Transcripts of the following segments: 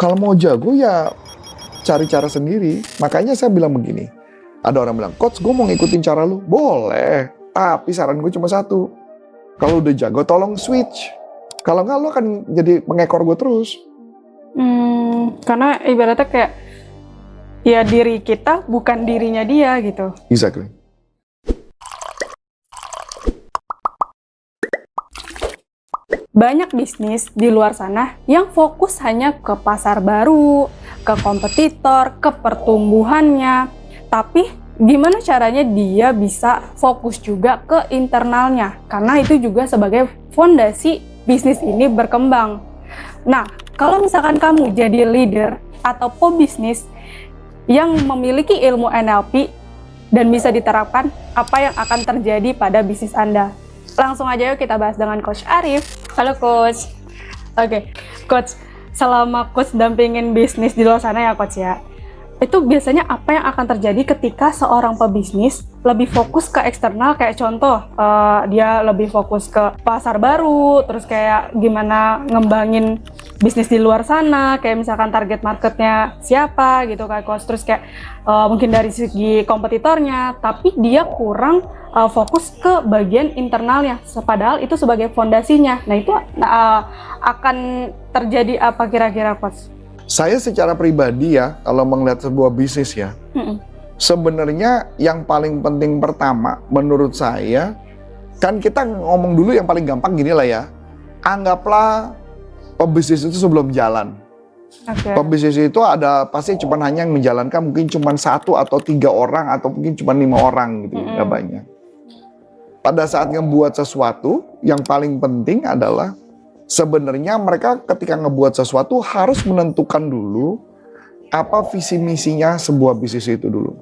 Kalau mau jago ya cari cara sendiri. Makanya saya bilang begini. Ada orang bilang, Coach gue mau ngikutin cara lu. Boleh, tapi saran gue cuma satu. Kalau udah jago tolong switch. Kalau nggak lu akan jadi pengekor gue terus. Karena ibaratnya kayak ya diri kita bukan dirinya dia gitu. Exactly. Banyak bisnis di luar sana yang fokus hanya ke pasar baru, ke kompetitor, ke pertumbuhannya. Tapi gimana caranya dia bisa fokus juga ke internalnya? Karena itu juga sebagai fondasi bisnis ini berkembang. Nah, kalau misalkan kamu jadi leader atau pebisnis yang memiliki ilmu NLP dan bisa diterapkan, apa yang akan terjadi pada bisnis Anda? Langsung aja yuk kita bahas dengan Coach Arif. Halo Coach. Oke, Coach, selama Coach dampingin bisnis di luar sana ya Coach ya, itu biasanya apa yang akan terjadi ketika seorang pebisnis lebih fokus ke eksternal, kayak contoh dia lebih fokus ke pasar baru, terus kayak gimana ngembangin bisnis di luar sana, kayak misalkan target marketnya siapa gitu kayak Coach, terus kayak mungkin dari segi kompetitornya, tapi dia kurang fokus ke bagian internalnya, padahal itu sebagai fondasinya. Nah itu akan terjadi apa kira-kira Coach? Saya secara pribadi ya, kalau melihat sebuah bisnis ya, sebenarnya yang paling penting pertama menurut saya, kan kita ngomong dulu yang paling gampang gini lah ya, anggaplah pebisnis itu sebelum jalan. Okay. Pebisnis itu ada pasti cuma hanya yang menjalankan mungkin cuma 1 atau 3 orang atau mungkin cuma 5 orang gitu, nggak banyak. Pada saat ngebuat sesuatu, yang paling penting adalah sebenarnya mereka ketika ngebuat sesuatu harus menentukan dulu apa visi misinya sebuah bisnis itu dulu.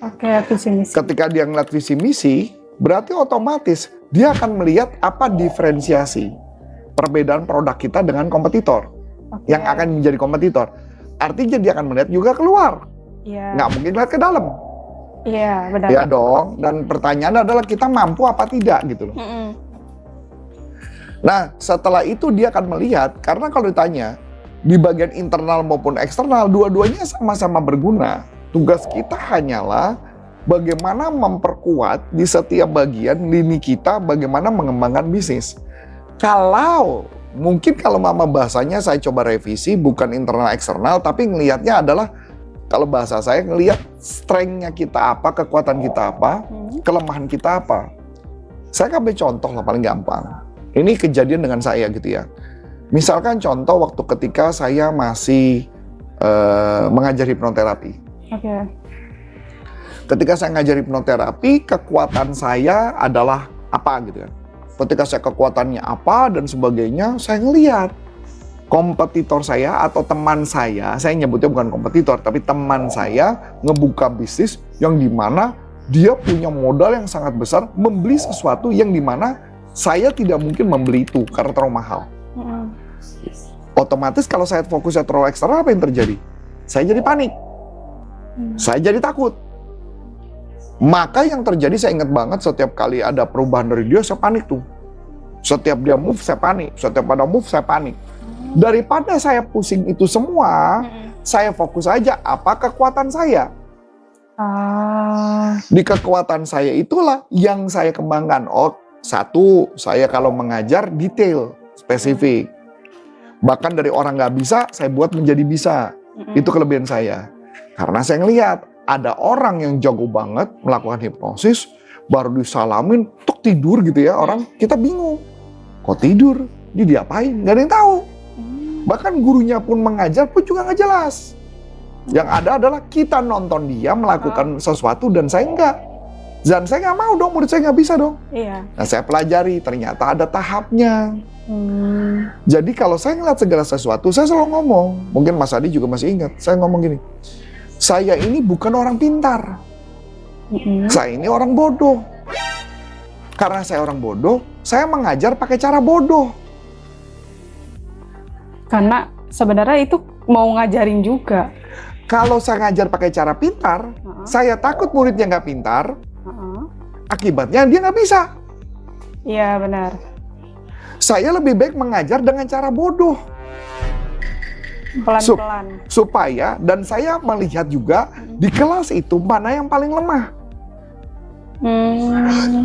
Oke, visi misi. Ketika dia ngeliat visi misi, berarti otomatis dia akan melihat apa diferensiasi perbedaan produk kita dengan kompetitor yang akan menjadi kompetitor. Artinya dia akan melihat juga keluar, nggak mungkin lihat ke dalam. Iya, benar. Ya dong, dan pertanyaan adalah kita mampu apa tidak gitu loh. Nah, setelah itu dia akan melihat, karena kalau ditanya, di bagian internal maupun eksternal, dua-duanya sama-sama berguna. Tugas kita hanyalah bagaimana memperkuat di setiap bagian lini kita, bagaimana mengembangkan bisnis. Mungkin kalau mama bahasanya saya coba revisi, bukan internal eksternal, tapi ngelihatnya adalah, kalau bahasa saya ngelihat strength-nya kita apa, kekuatan kita apa, kelemahan kita apa. Saya ambil contoh lah paling gampang. Ini kejadian dengan saya gitu ya. Misalkan contoh waktu ketika saya masih mengajar hipnoterapi. Ketika saya ngajar hipnoterapi, kekuatan saya adalah apa gitu kan. Ketika saya kekuatannya apa dan sebagainya, saya ngelihat kompetitor saya atau teman saya nyebutnya bukan kompetitor, tapi teman saya ngebuka bisnis yang dimana dia punya modal yang sangat besar membeli sesuatu yang dimana saya tidak mungkin membeli itu karena terlalu mahal. Otomatis kalau saya fokusnya terlalu eksternal, apa yang terjadi? Saya jadi panik. Saya jadi takut. Maka yang terjadi, saya ingat banget setiap kali ada perubahan dari dia, saya panik tuh. Setiap dia move, saya panik. Setiap ada move, saya panik. Daripada saya pusing itu semua, saya fokus aja apa kekuatan saya. Di kekuatan saya itulah yang saya kembangkan. Oh, satu, saya kalau mengajar detail, spesifik. Bahkan dari orang nggak bisa, saya buat menjadi bisa. Itu kelebihan saya. Karena saya ngelihat ada orang yang jago banget melakukan hipnosis, baru disalamin, tuk tidur gitu ya orang, kita bingung. Kok tidur? Dia diapain? Nggak ada yang tahu. Bahkan gurunya pun mengajar pun juga nggak jelas. Yang ada adalah kita nonton dia melakukan sesuatu dan saya enggak. Dan saya nggak mau dong, murid saya nggak bisa dong. Iya. Nah saya pelajari, ternyata ada tahapnya. Jadi kalau saya ngeliat segala sesuatu, saya selalu ngomong. Mungkin Mas Adi juga masih ingat, saya ngomong gini. Saya ini bukan orang pintar. Saya ini orang bodoh. Karena saya orang bodoh, saya mengajar pakai cara bodoh. Karena sebenarnya itu mau ngajarin juga. Kalau saya ngajar pakai cara pintar, saya takut muridnya nggak pintar, akibatnya dia nggak bisa. Iya benar. Saya lebih baik mengajar dengan cara bodoh. Pelan-pelan. Supaya, dan saya melihat juga di kelas itu mana yang paling lemah.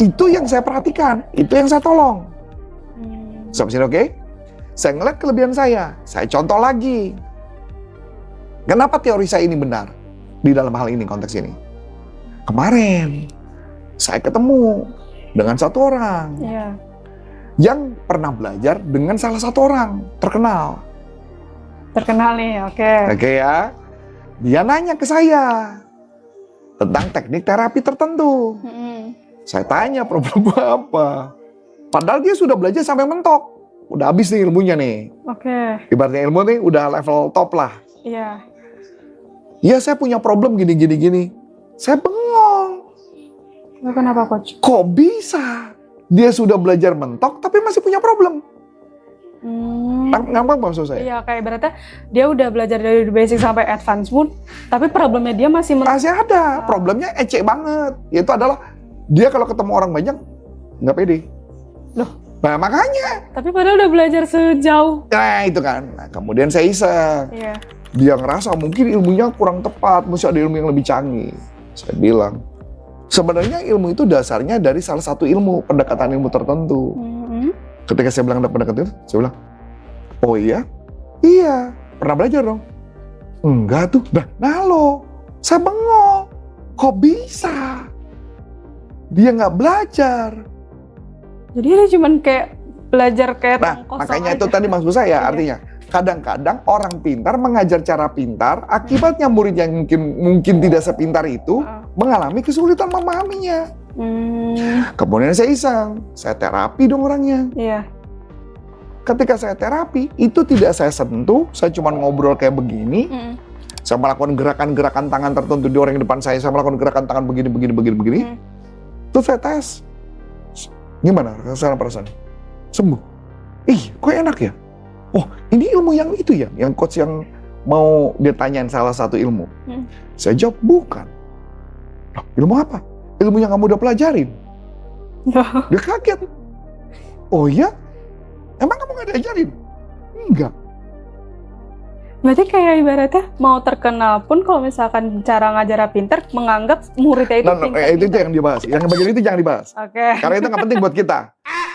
Itu yang saya perhatikan, itu yang saya tolong. Sampai sini oke? Saya ngeliat kelebihan saya contoh lagi. Kenapa teori saya ini benar di dalam hal ini, konteks ini? Kemarin saya ketemu dengan satu orang yang pernah belajar dengan salah satu orang terkenal. Terkenal nih, oke. Oke ya. Dia nanya ke saya tentang teknik terapi tertentu. Saya tanya problemnya apa. Padahal dia sudah belajar sampai mentok. Udah habis nih ilmunya nih. Oke. Ibaratnya ilmu nih udah level top lah. Iya. Ya saya punya problem gini. Saya bengong. Kenapa coach? Kok bisa? Dia sudah belajar mentok tapi masih punya problem. Gampang maksud saya? Iya, kayak berarti dia udah belajar dari basic sampai advance pun, tapi problemnya dia masih ada. Problemnya ecek banget. Yaitu adalah dia kalau ketemu orang banyak nggak pede. Loh? Nah makanya. Tapi padahal udah belajar sejauh. Nah itu kan. Nah, kemudian saya iseng. Iya. Dia ngerasa mungkin ilmunya kurang tepat, mesti ada ilmu yang lebih canggih. Saya bilang, sebenarnya ilmu itu dasarnya dari salah satu ilmu, pendekatan ilmu tertentu. Ketika saya bilang ada pendekatan itu, saya bilang, oh iya? Iya, pernah belajar dong? Enggak tuh, nah lo, saya bengong. Kok bisa? Dia nggak belajar. Jadi dia cuma kayak belajar kayak kosong makanya aja. itu tadi maksud saya, artinya kadang-kadang orang pintar mengajar cara pintar, akibatnya murid yang mungkin tidak sepintar itu mengalami kesulitan memahaminya. Kemudian saya iseng, saya terapi dong orangnya. Iya. Ketika saya terapi, itu tidak saya sentuh, saya cuma ngobrol kayak begini. Saya melakukan gerakan-gerakan tangan tertentu di orang yang depan saya melakukan gerakan tangan begini. Terus saya tes. Gimana sekarang perasaan? Sembuh. Ih, kok enak ya? Oh, ini ilmu yang itu ya, yang coach yang mau dia tanyain salah satu ilmu. Saya jawab, bukan. Loh, ilmu apa? Ilmu yang kamu udah pelajarin. Dia kaget. Oh iya? Emang kamu gak diajarin? Enggak. Berarti kayak ibaratnya mau terkenal pun kalau misalkan cara ngajar pintar, menganggap muridnya itu pintar. Itu yang dibahas. Yang bagian itu jangan dibahas. Oke. Karena itu gak penting buat kita.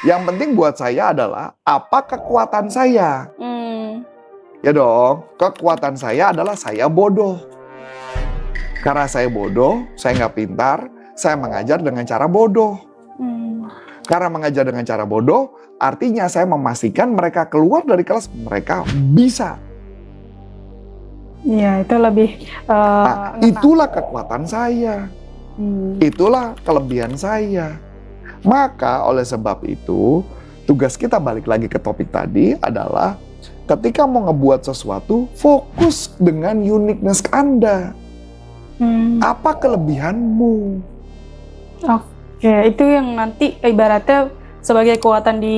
Yang penting buat saya adalah apa kekuatan saya. Ya dong, kekuatan saya adalah saya bodoh. Karena saya bodoh, saya nggak pintar, saya mengajar dengan cara bodoh. Karena mengajar dengan cara bodoh, artinya saya memastikan mereka keluar dari kelas, mereka bisa. Iya, itu lebih... itulah kekuatan saya. Itulah kelebihan saya. Maka oleh sebab itu, tugas kita balik lagi ke topik tadi adalah ketika mau ngebuat sesuatu, fokus dengan uniqueness Anda. Apa kelebihanmu? Oke, itu yang nanti ibaratnya sebagai kekuatan di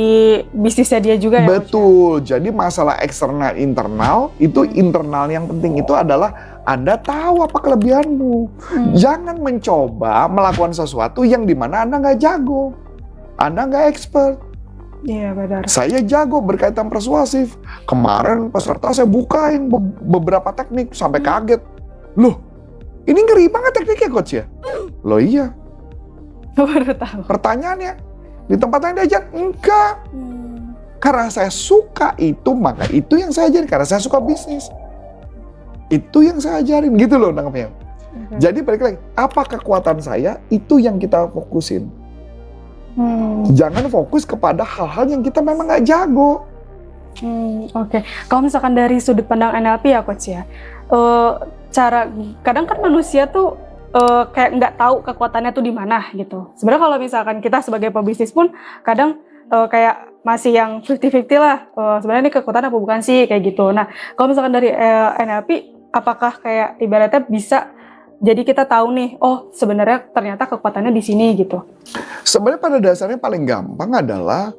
bisnisnya dia juga ya? Betul, jadi masalah eksternal internal, itu internal yang penting itu adalah Anda tahu apa kelebihanmu. Jangan mencoba melakukan sesuatu yang dimana Anda nggak jago, Anda nggak expert. Iya benar. Saya jago berkaitan persuasif. Kemarin peserta saya bukain beberapa teknik sampai kaget. Loh, ini ngeri banget tekniknya coach ya? Loh iya. Baru tahu. Pertanyaannya, di tempat yang diajar? Enggak. Karena saya suka itu, maka itu yang saya ajarin. Karena saya suka bisnis. Itu yang saya ajarin, gitu loh nangkepnya. Jadi balik lagi, apa kekuatan saya, itu yang kita fokusin. Jangan fokus kepada hal-hal yang kita memang nggak jago. Oke. Kalau misalkan dari sudut pandang NLP ya coach ya, kadang kan manusia tuh kayak nggak tahu kekuatannya tuh di mana gitu. Sebenarnya kalau misalkan kita sebagai pebisnis pun kadang kayak masih yang 50-50 lah. Sebenarnya ini kekuatan apa bukan sih kayak gitu. Nah, kalau misalkan dari NLP, apakah kayak ibaratnya bisa jadi kita tahu nih, oh sebenarnya ternyata kekuatannya di sini gitu. Sebenarnya pada dasarnya paling gampang adalah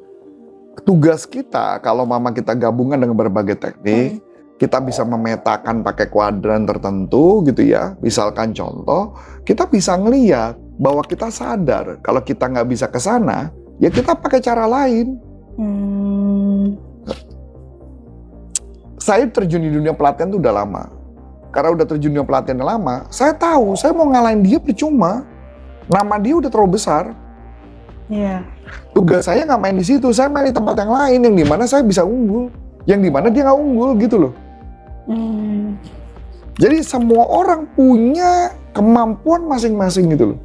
tugas kita kalau mama kita gabungan dengan berbagai teknik, kita bisa memetakan pakai kuadran tertentu gitu ya. Misalkan contoh, kita bisa ngeliat bahwa kita sadar kalau kita nggak bisa ke sana, ya kita pakai cara lain. saya terjun di dunia pelatihan tuh udah lama. Karena udah terjun di dunia pelatihan lama, saya tahu saya mau ngalahin dia percuma. Nama dia udah terlalu besar. Iya. Tugas saya nggak main di situ, saya main di tempat yang lain yang dimana saya bisa unggul, yang dimana dia nggak unggul gitu loh. Jadi semua orang punya kemampuan masing-masing gitu loh.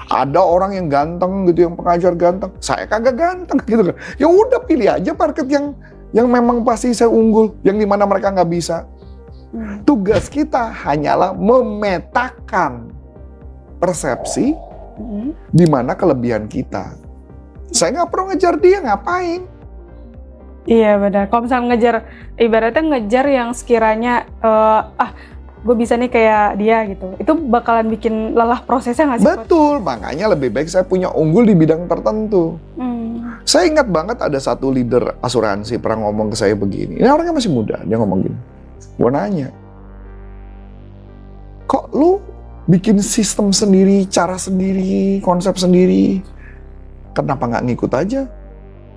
Ada orang yang ganteng gitu, yang pengajar ganteng, saya kagak ganteng gitu kan. Ya udah pilih aja market yang memang pasti saya unggul, yang dimana mereka nggak bisa. Tugas kita hanyalah memetakan persepsi di mana kelebihan kita. Saya nggak perlu ngejar dia, ngapain? Iya benar. Kalau misalnya ngejar, ibaratnya ngejar yang sekiranya gue bisa nih kayak dia gitu, itu bakalan bikin lelah prosesnya nggak sih? Betul, makanya lebih baik saya punya unggul di bidang tertentu. Saya ingat banget ada satu leader asuransi pernah ngomong ke saya begini. Ini orangnya masih muda, dia ngomong gini. Gue nanya, kok lu bikin sistem sendiri, cara sendiri, konsep sendiri, kenapa nggak ngikut aja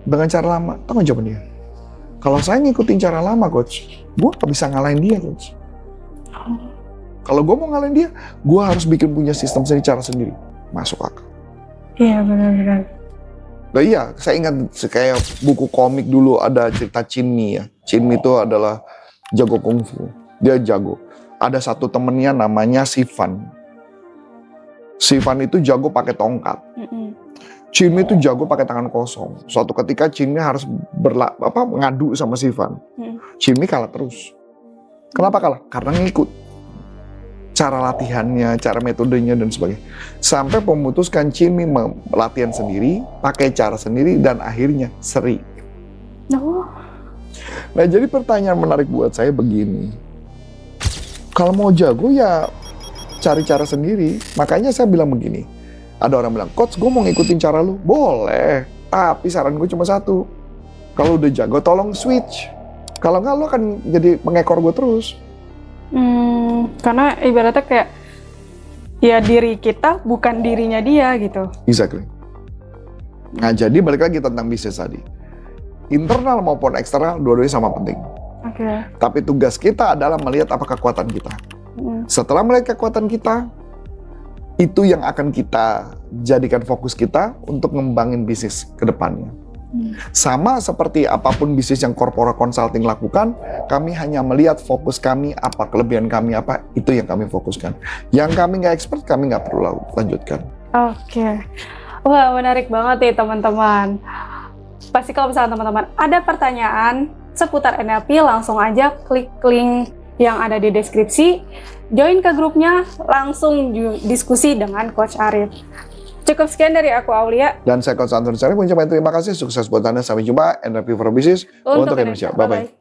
dengan cara lama? Tahu nggak jawaban dia? Kalau saya ngikutin cara lama, coach, gue nggak bisa ngalahin dia, coach. Kalau gue mau ngalahin dia, gue harus bikin punya sistem sendiri, cara sendiri. Masuk akal. Iya benar-benar. Nah iya, saya ingat kayak buku komik dulu ada cerita Chinmi ya. Chinmi itu adalah jago kungfu. Dia jago. Ada satu temennya namanya Sivan. Sivan itu jago pakai tongkat. Chinmi itu jago pakai tangan kosong. Suatu ketika Chinmi harus ngadu sama Sivan. Chinmi kalah terus. Kenapa kalah? Karena ngikut cara latihannya, cara metodenya dan sebagainya. Sampai memutuskan Chinmi latihan sendiri, pakai cara sendiri dan akhirnya seri. Nah jadi pertanyaan menarik buat saya begini. Kalau mau jago ya cari cara sendiri. Makanya saya bilang begini. Ada orang bilang, coach gue mau ngikutin cara lu. Boleh, tapi saran gue cuma satu. Kalau udah jago tolong switch. Kalau nggak lu akan jadi pengekor gue terus. Karena ibaratnya kayak ya diri kita bukan dirinya dia gitu. Exactly. Nah jadi balik lagi tentang bisnis tadi. Internal maupun eksternal dua-duanya sama penting. Tapi tugas kita adalah melihat apa kekuatan kita. Setelah melihat kekuatan kita, itu yang akan kita jadikan fokus kita untuk ngembangin bisnis ke depannya. Sama seperti apapun bisnis yang corporate consulting lakukan, kami hanya melihat fokus kami apa, kelebihan kami apa, itu yang kami fokuskan. Yang kami nggak expert, kami nggak perlu lanjutkan. Wah menarik banget nih teman-teman. Pasti kalau misalnya teman-teman ada pertanyaan seputar NLP, langsung aja klik link yang ada di deskripsi, join ke grupnya, langsung diskusi dengan Coach Arif. Cukup sekian dari aku, Aulia. Dan saya Coach Antoni Sarif, mengucapkan terima kasih, sukses buat Anda, sampai jumpa, NLP for Business untuk Indonesia. Bye-bye.